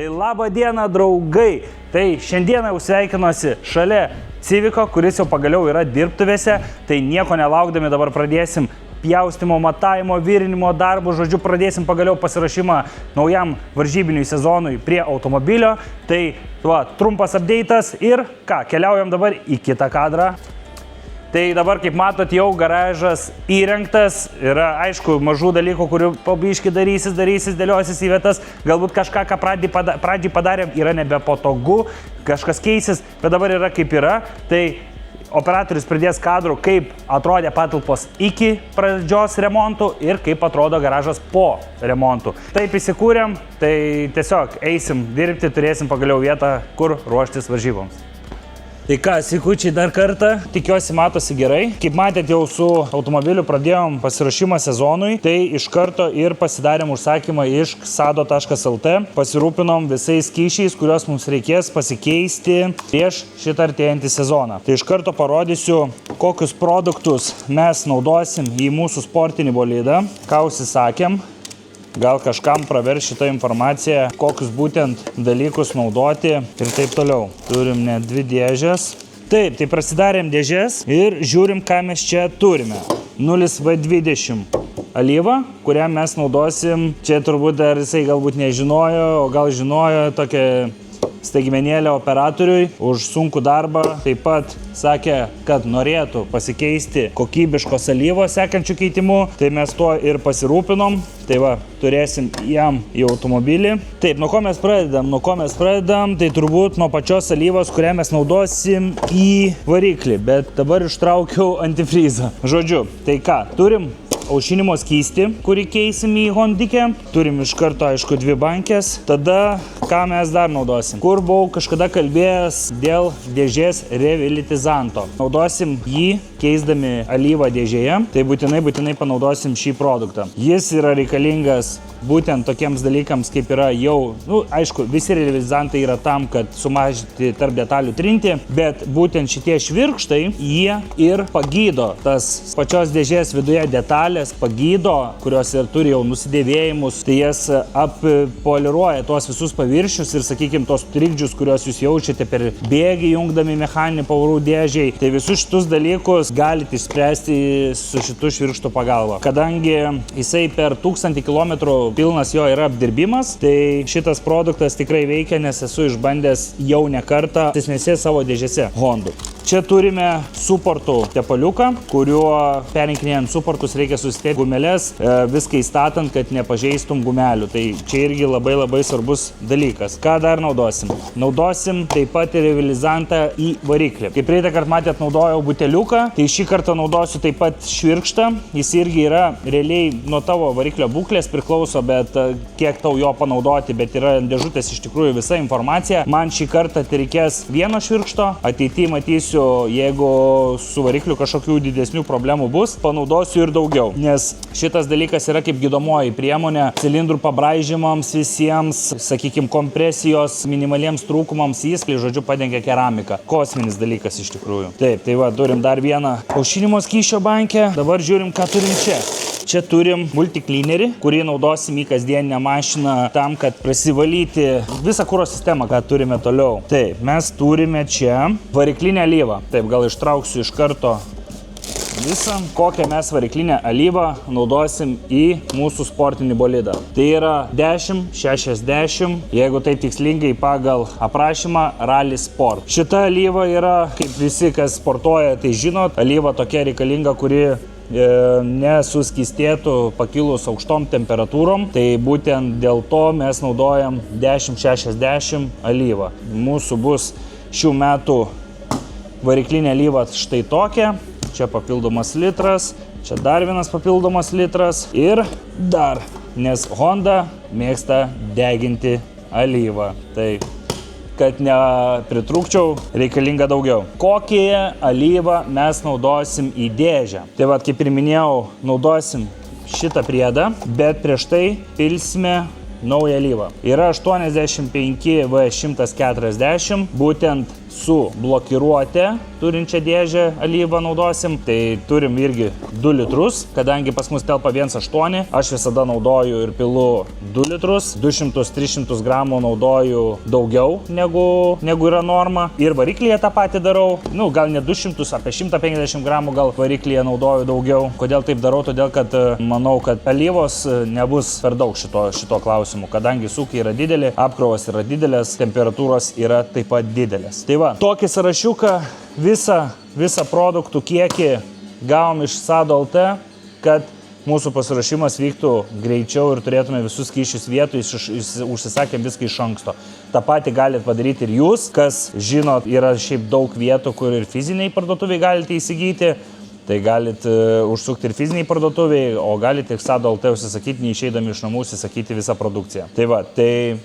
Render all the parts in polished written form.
Tai labą dieną, draugai. Tai šiandieną jau sveikinuosi šalia Civico, kuris jau pagaliau yra dirbtuvėse. Tai nieko nelaukdami dabar pradėsim pjaustimo, matavimo, virinimo darbų. Žodžiu, pradėsim pagaliau pasirašymą naujam varžybiniui sezonui prie automobilio. Tai trumpas update'as ir ką, keliaujam dabar į kitą kadrą. Tai dabar, kaip matot, jau garažas įrengtas, yra aišku mažų dalykų, kurių pabiški darysis, dėliosis į vietas, galbūt kažką, ką pradžiai padarėm, yra nebepatogu, kažkas keisis, bet dabar yra kaip yra, tai operatorius pridės kadrų, kaip atrodė patalpos iki pradžios remontų ir kaip atrodo garažas po remontų. Taip įsikūrėm, tai tiesiog eisim dirbti, turėsim pagaliau vietą, kur ruoštis varžyboms. Tai ką, sveikučiai dar kartą, tikiuosi matosi gerai. Kaip matėt, jau su automobiliu pradėjom pasirašymą sezonui, tai iš karto ir pasidarėm užsakymą iš sado.lt. Pasirūpinom visais skyšiais, kuriuos mums reikės pasikeisti prieš šitą artėjantį sezoną. Tai iš karto parodysiu, kokius produktus mes naudosim į mūsų sportinį bolidą, ką užsisakėm. Gal kažkam pravers šitą informaciją, kokius būtent dalykus naudoti ir taip toliau. Turim net 2 dėžės. Taip, tai prasidarėm dėžės ir žiūrim, ką mes čia turime. 0V20 alyva, kurią mes naudosim. Čia turbūt dar jisai galbūt nežinojo, o gal žinojo, tokia staigmenėlė operatoriui už sunkų darbą. Taip pat sakė, kad norėtų pasikeisti kokybiškos alyvos sekančių keitimų, tai mes tuo ir pasirūpinom. Tai va, turėsim jam į automobilį. Taip, nuo ko mes pradedam? Tai turbūt nuo pačios alyvos, kurią mes naudosim į variklį, bet dabar ištraukiau antifrizą. Žodžiu, tai ką, turim aušinimo skystį, kurį keisim į hondikę. Turim iš karto, aišku, 2 bankės. Tada, ką mes dar naudosim? Kur buvau kažkada kalbėjęs dėl dėžės revilitizanto. Naudosim jį, keisdami alyvą dėžėje. Tai būtinai panaudosim šį produktą. Jis yra reikalingas būtent tokiems dalykams, kaip yra jau, aišku, visi revilitizantai yra tam, kad sumažinti tarp detalių trinti, bet būtent šitie švirkštai, jie ir pagydo tas pačios dėžės viduje detalės, pagydo, kurios ir turi jau nusidėvėjimus, tai jas appoliruoja tuos visus paviršius ir, sakykime, tos trikdžius, kuriuos jūs jaučiate per bėgį, jungdami mechaninį pavarų dėžiai. Tai visus šitus dalykus galite išspręsti su šitu švirkštų pagalba. Kadangi jisai per 1000 km pilnas jo yra apdirbimas, tai šitas produktas tikrai veikia, nes esu išbandęs jau ne kartą esmėse savo dėžėse Hondų. Čia turime suportų tepaliuką, kuriuo perinkinėjant suportus reikia susidėti gumeles, viską įstatant, kad nepažeistum gumelių. Tai čia irgi labai svarbus dalykas. Ką dar naudosim? Naudosim taip pat ir revilizantą į variklį. Kaip praeitą kartą matėt, naudojau buteliuką, tai šį kartą naudosiu taip pat švirkštą. Jis irgi yra realiai nuo tavo variklio būklės priklauso, bet kiek tau jo panaudoti, bet yra ant dėžutės iš tikrųjų visa informacija. Man šį kartą tai reikės vieno švirkšto, ateityje matysiu, jeigu su varikliu kažkokių didesnių problemų bus, panaudosiu ir daugiau, nes šitas dalykas yra kaip gydomoji priemonė cilindrų pabraižymams visiems, sakykime, kompresijos minimaliems trūkumams, jis, žodžiu, padengia keramiką. Kosminis dalykas iš tikrųjų. Taip, tai va, turim dar vieną aušinimo skysčio bankę. Dabar žiūrim, ką turim čia. Čia turim multiklinerį, kurį naudosim į kasdieninę mašiną tam, kad prasivalyti visą kuro sistemą, ką turime toliau. Taip, mes turime čia variklinę alyvą. Taip, gal ištrauksiu iš karto visą. Kokią mes variklinę alyvą naudosim į mūsų sportinį bolidą. Tai yra 1060, jeigu taip tikslingai pagal aprašymą, Rally Sport. Šita alyva yra, kaip visi, kas sportuoja, tai žinot, alyva tokia reikalinga, kuri nesuskystėtų pakilus aukštom temperatūrom, tai būtent dėl to mes naudojam 1060 alyvą. Mūsų bus šių metų variklinė alyva štai tokia, čia papildomas litras, čia dar vienas papildomas litras ir dar, nes Honda mėgsta deginti alyvą. Tai kad nepritrūkčiau, reikalinga daugiau. Kokią alyvą mes naudosim į dėžę? Tai va, kaip ir minėjau, naudosim šitą priedą, bet prieš tai pilsime naują alyvą. Yra 85V140, būtent su blokiruotė turinčią dėžę alyvą naudosim. Tai turim irgi 2 litrus, kadangi pas mus telpa 1,8, aš visada naudoju ir pilu 2 litrus, 200-300 gramų naudoju daugiau negu yra norma. Ir variklyje tą patį darau, gal ne 200, apie 150 gramų gal variklyje naudoju daugiau. Kodėl taip darau? Todėl, kad manau, kad alyvos nebus per daug šito klausimu, kadangi sūkiai yra dideli, apkrovas yra didelės, temperatūros yra taip pat didelės. Tai va, tokį sąrašiuką visą produktų kiekį gavom iš Sado LT, kad mūsų pasiruošimas vyktų greičiau ir turėtume visus skysčius vietų, užsisakėm viską iš anksto. Ta patį galite padaryti ir jūs, kas žinot, yra šiaip daug vietų, kur ir fiziniai parduotuviai galite įsigyti. Tai galite užsukti ir fiziniai parduotuviai, o galite ir Sado LT užsisakyti, neišeidami iš namų, užsisakyti visą produkciją. Tai va, tai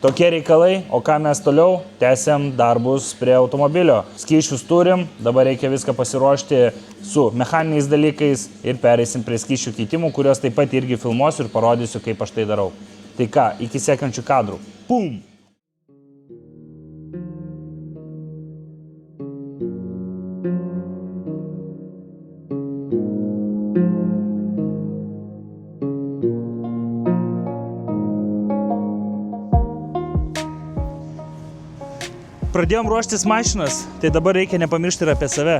tokie reikalai, o ką mes toliau? Tęsiam darbus prie automobilio. Skysčius turim, dabar reikia viską pasiruošti su mechaniniais dalykais ir pereisim prie skysčių keitimų, kuriuos taip pat irgi filmuosiu ir parodysiu, kaip aš tai darau. Tai ką, iki sekančių kadrų. Pum! Pradėjom ruoštis mašinas, tai dabar reikia nepamiršti ir apie save.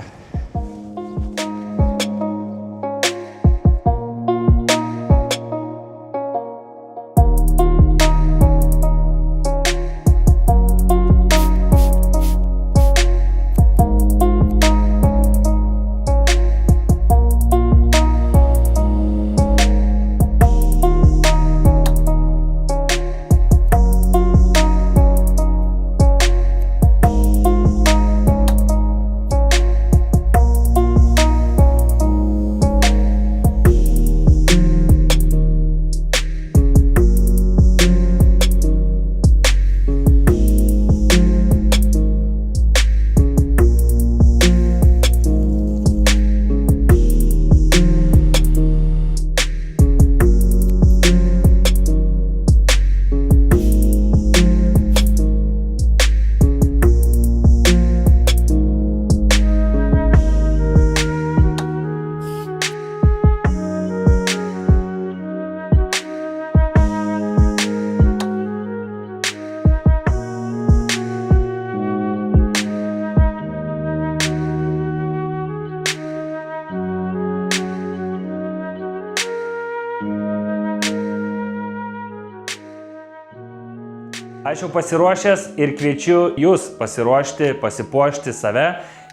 Aš jau pasiruošęs ir kviečiu jūs pasiruošti, pasipuošti save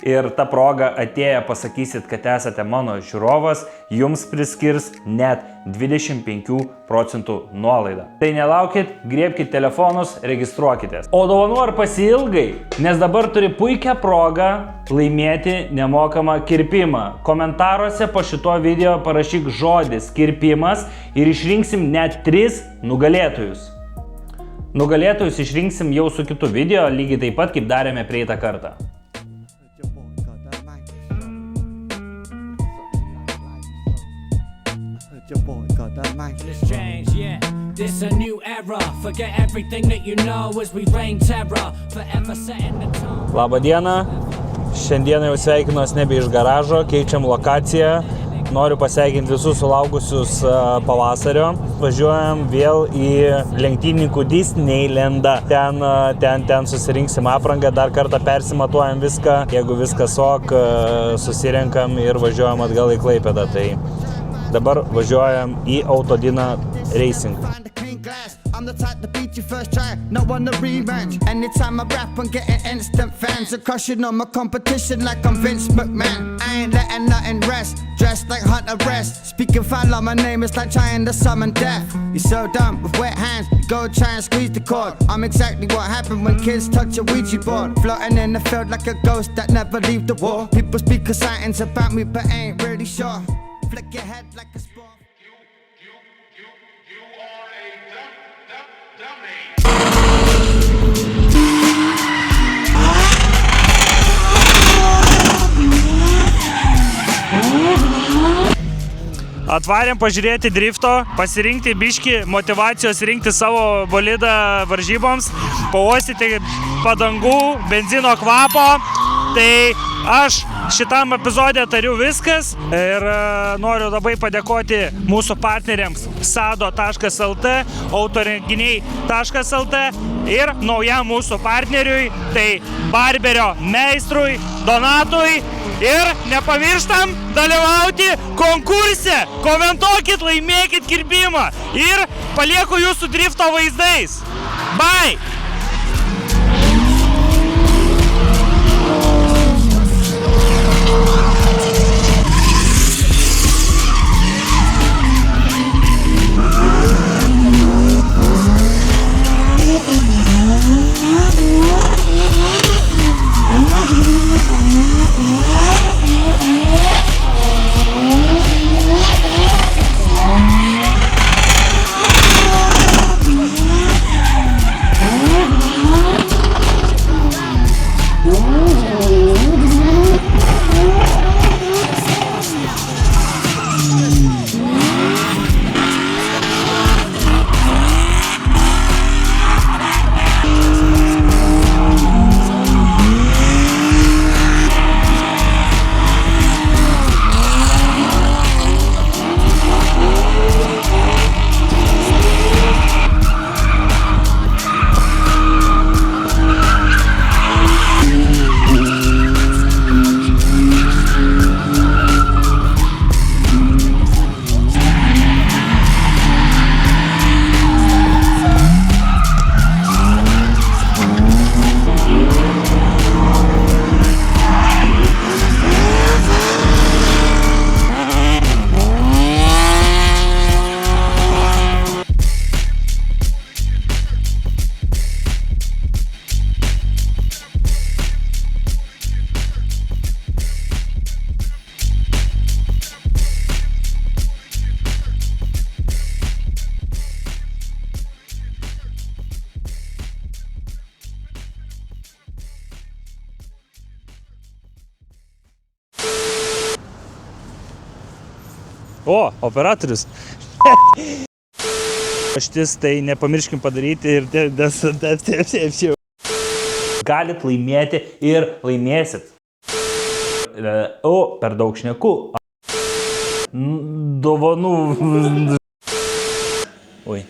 ir tą progą atėję pasakysit, kad esate mano žiūrovas, jums priskirs net 25% nuolaidą. Tai nelaukit, griebkite telefonus, registruokitės. O dovanų ar pasiilgai? Nes dabar turi puikią progą laimėti nemokamą kirpimą. Komentaruose po šito video parašyk žodis kirpimas ir išrinksim net 3 nugalėtojus. Nugalėtojus išrinksim jau su kitu video, lygiai taip pat, kaip darėme praeitą kartą. Labą dieną. Šiandieną jau sveikinuos nebe iš garažo, keičiam lokaciją. Noriu pasveikinti visus sulaukusius pavasario. Važiuojam vėl į lenktynininkų Disneylandą. Ten susirinksim aprangą, dar kartą persimatuojam viską. Jeigu viskas ok, susirenkam ir važiuojam atgal į Klaipėdą. Tai dabar važiuojam į Autodina Racing. I'm the type to beat you first try, no one to rematch. Anytime I rap, I'm getting instant fans. I'm crushing on my competition like I'm Vince McMahon. I ain't letting nothing rest, dressed like Hunter Rest. Speaking foul, my name is like trying to summon death. You're so dumb with wet hands, you go try and squeeze the cord. I'm exactly what happened when kids touch a Ouija board. Floating in the field like a ghost that never leave the wall. People speak of sightings about me but ain't really sure. Flick your head like a sport. Atvarėm pažiūrėti drifto, pasirinkti biškį motivacijos rinkti savo bolidą varžyboms, pauostyti padangų, benzino kvapo. Tai aš šitam epizode tariu viskas ir noriu labai padėkoti mūsų partneriams sado.lt, autorenginiai.lt ir naujam mūsų partneriui, tai Barberio meistrui Donatui. Ir nepamirštam dalyvauti konkurse. Komentuokit, laimėkit kirpimą. Ir palieku jūsų drifto vaizdais. Bye! O, operatorius. Štis tai nepamirškim padaryti ir galit laimėti ir laimėsit. O, per daug šneku. Dovanų. Oi.